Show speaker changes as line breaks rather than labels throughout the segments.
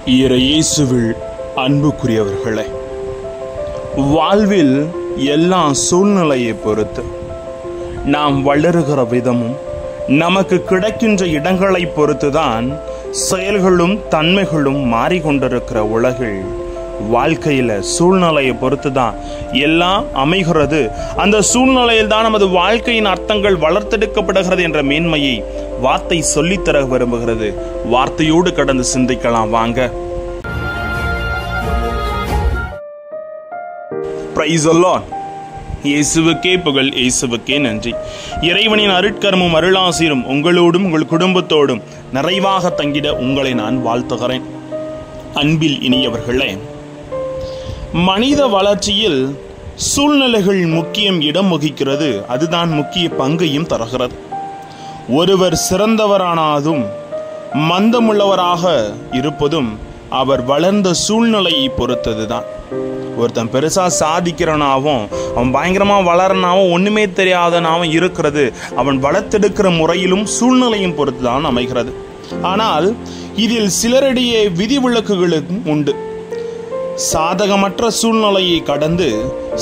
இயேசுவில் அன்புக்குரியவர்களே, வாழ்வில் எல்லா சூழ்நிலையை பொறுத்து நாம் வளருகிற விதமும் நமக்கு கிடைக்கின்ற இடங்களை பொறுத்துதான் செயல்களும் தன்மைகளும் மாறிக்கொண்டிருக்கிற உலகில் வாழ்க்கையில சூழ்நிலையை பொறுத்து தான் எல்லாம் அமைகிறது. அந்த சூழ்நிலையில் தான் நமது வாழ்க்கையின் அர்த்தங்கள் வளர்த்தெடுக்கப்படுகிறது என்ற மேன்மையை வார்த்தை சொல்லித்தர விரும்புகிறது. வார்த்தையோடு கடந்து சிந்திக்கலாம் வாங்க. Praise the Lord. இயேசுவுக்கே புகழ், இயேசுவுக்கே நன்றி. இறைவனின் அருட்கரமும் அருளாசிரும் உங்களோடும் உங்கள் குடும்பத்தோடும் நிறைவாக தங்கிட உங்களை நான் வாழ்த்துகிறேன். அன்பில் இனியவர்களே, மனித வளர்ச்சியில் சூழ்நிலைகள் முக்கியம் இடம் வகிக்கிறது. அதுதான் முக்கிய பங்கையும் தருகிறது. ஒருவர் சிறந்தவரானதும் மந்தமுள்ளவராக இருப்பதும் அவர் வளர்ந்த சூழ்நிலையை பொறுத்ததுதான். ஒருத்தன் பெருசா சாதிக்கிறனாவும் அவன் பயங்கரமா வளரனாவும் ஒண்ணுமே தெரியாதனாவும் இருக்கிறது அவன் வளர்த்தெடுக்கிற முறையிலும் சூழ்நிலையும் பொறுத்துதான் அமைகிறது. ஆனால் இதில் சிலரிடையே விதிவிலக்குகளும் உண்டு. சாதகமற்ற சூழ்நிலையை கடந்து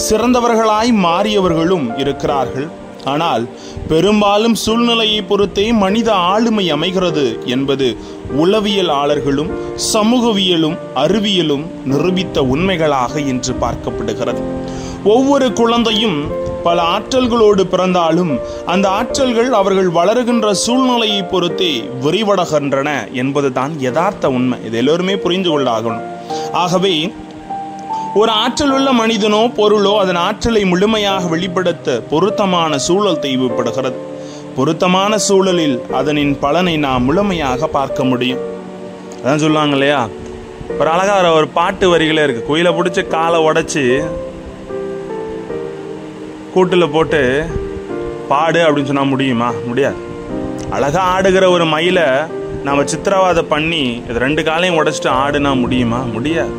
சிறந்தவர்களாய் மாறியவர்களும் இருக்கிறார்கள். ஆனால் பெரும்பாலும் சூழ்நிலையை பொறுத்தே மனித ஆளுமை அமைகிறது என்பது உளவியலாளர்களும் சமூகவியலும் அறிவியலும் நிரூபித்த உண்மைகளாக இன்று பார்க்கப்படுகிறது. ஒவ்வொரு குழந்தையும் பல ஆற்றல்களோடு பிறந்தாலும் அந்த ஆற்றல்கள் அவர்கள் வளருகின்ற சூழ்நிலையை பொறுத்தே விரிவடைகின்றன என்பதுதான் யதார்த்த உண்மை. இது எல்லோருமே புரிந்து கொள்ளாகணும். ஆகவே ஒரு ஆற்றல் உள்ள மனிதனோ பொருளோ அதன் ஆற்றலை முழுமையாக வெளிப்படுத்த பொருத்தமான சூழல் தேவைப்படுகிறது. பொருத்தமான சூழலில் அதனின் பலனை நாம் முழுமையாக பார்க்க முடியும். அதான் சொல்லுவாங்க இல்லையா, ஒரு அழகா ஒரு பாட்டு வரிகளே இருக்கு. குயிலை பிடிச்சி காலை உடைச்சு கூட்டுல போட்டு பாடு அப்படின்னு சொன்னா முடியுமா? முடியாது. அழகா ஆடுகிற ஒரு மயிலை நாம சித்திரவாதை பண்ணி இது ரெண்டு காலையும் உடைச்சிட்டு ஆடுனா முடியுமா? முடியாது.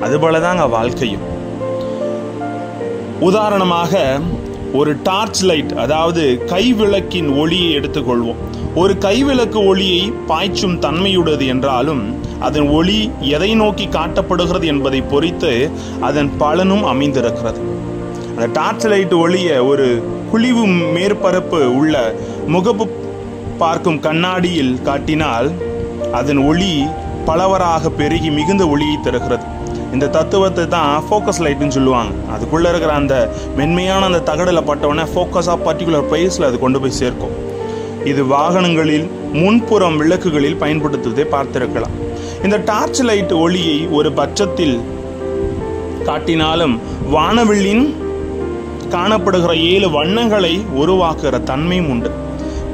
அதுபோலதாங்க வாழ்க்கையும். உதாரணமாக ஒரு டார்ச் லைட், அதாவது கைவிளக்கின் ஒளியை எடுத்துக்கொள்வோம். ஒரு கைவிளக்கு ஒளியை பாய்ச்சும் தன்மையுடையது என்றாலும் அதன் ஒளி எதை நோக்கி காட்டப்படுகிறது என்பதை பொறுத்து அதன் பலனும் அமைந்திருக்கிறது. அந்த டார்ச் லைட் ஒளிய ஒரு குழிவு மேற்பரப்பு உள்ள முகப்பு பார்க்கும் கண்ணாடியில் காட்டினால் அதன் ஒளி பலவராக பெருகி மிகுந்த ஒளியை தருகிறது. இந்த தத்துவத்தை தான் ஃபோக்கஸ் லைட்னு சொல்லுவாங்க. அதுக்குள்ளே இருக்கிற அந்த மென்மையான அந்த தகடில் பட்டவுடனே ஃபோக்கஸாக பர்டிகுலர் பிளேஸில் அது கொண்டு போய் சேர்க்கும். இது வாகனங்களில் முன்புறம் விளக்குகளில் பயன்படுத்துவதை பார்த்திருக்கலாம். இந்த டார்ச் லைட் ஒளியை ஒரு பட்சத்தில் காட்டினாலும் வானவில்லின் காணப்படுகிற 7 வண்ணங்களை உருவாக்குகிற தன்மையும் உண்டு.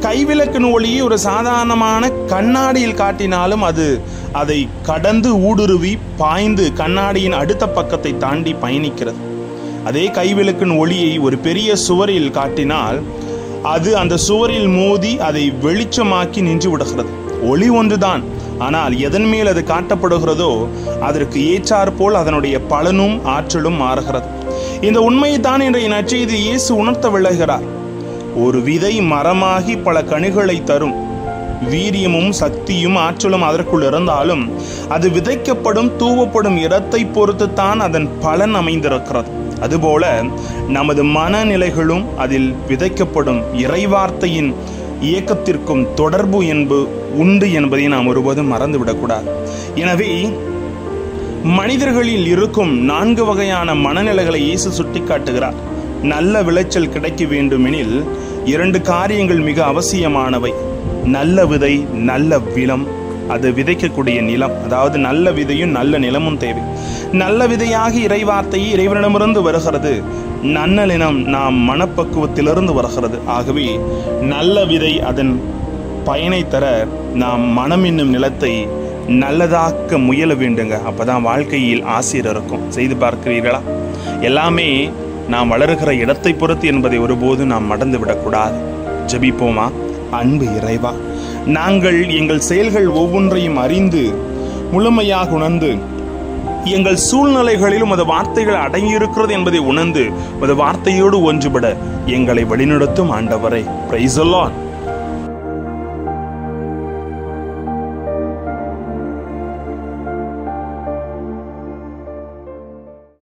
கைவிளக்கின் ஒளியை ஒரு சாதாரணமான கண்ணாடியில் காட்டினாலும் அது அதை கடந்து ஊடுருவி பாய்ந்து கண்ணாடியின் அடுத்த பக்கத்தை தாண்டி பயணிக்கிறது. அதே கைவிளக்கின் ஒளியை ஒரு பெரிய சுவரில் காட்டினால் அது அந்த சுவரில் மோதி அதை வெளிச்சமாக்கி நின்று விடுகிறது. ஒளி ஒன்றுதான், ஆனால் எதன் மேல் அது காட்டப்படுகிறதோ அதற்கு ஏற்றாற்போல் அதனுடைய பலனும் ஆற்றலும் மாறுகிறது. இந்த உண்மையை தான் இன்றைய நற்செய்தி இயேசு உணர்த்த விளைகிறார். ஒரு விதை மரமாகி பல கனிகளை தரும். வீரியமும் சக்தியும் ஆற்றலும் அதற்குள் இருந்தாலும் அது விதைக்கப்படும் தூவப்படும் இடத்தை பொறுத்து தான் அதன் பலன் அமைந்திருக்கிறது. அதுபோல நமது மனநிலைகளும் அதில் விதைக்கப்படும் இறைவார்த்தையின் இயக்கத்திற்கும் தொடர்பு உண்டு என்பதை நாம் ஒருபோதும் மறந்துவிடக்கூடாது. எனவே மனிதர்களில் இருக்கும் 4 வகையான மனநிலைகளை இயேசு சுட்டிக்காட்டுகிறார். நல்ல விளைச்சல் கிடைக்க வேண்டுமெனில் 2 காரியங்கள் மிக அவசியமானவை. நல்ல விதை, நல்ல விலம், அது விதைக்கக்கூடிய நிலம். அதாவது நல்ல விதையும் நல்ல நிலமும் தேவை. நல்ல விதையாக இறைவார்த்தையை இறைவனிடமிருந்து வருகிறது. நல்ல நிலம் நாம் மனப்பக்குவத்திலிருந்து வருகிறது. ஆகவே நல்ல விதை அதன் பயனை தர நாம் மனம் என்னும் நிலத்தை நல்லதாக்க முயல வேண்டுங்க. அப்பதான் வாழ்க்கையில் ஆசிரியர் இருக்கும். செய்து பார்க்கிறீர்களா? எல்லாமே நாம் வளருகிற இடத்தை பொறுத்து என்பதை ஒருபோது நாம் மறந்து விடக்கூடாது. ஜெபிப்போமா? அன்பு இறைவா, நாங்கள் எங்கள் செயல்கள் ஒவ்வொன்றையும் அறிந்து முழுமையாக உணர்ந்து எங்கள் சூழ்நிலைகளிலும் உமது வார்த்தைகள் அடங்கியிருக்கிறது என்பதை உணர்ந்து உமது வார்த்தையோடு ஒன்றுபட எங்களை வழிநடத்தும் ஆண்டவரே. Praise the Lord.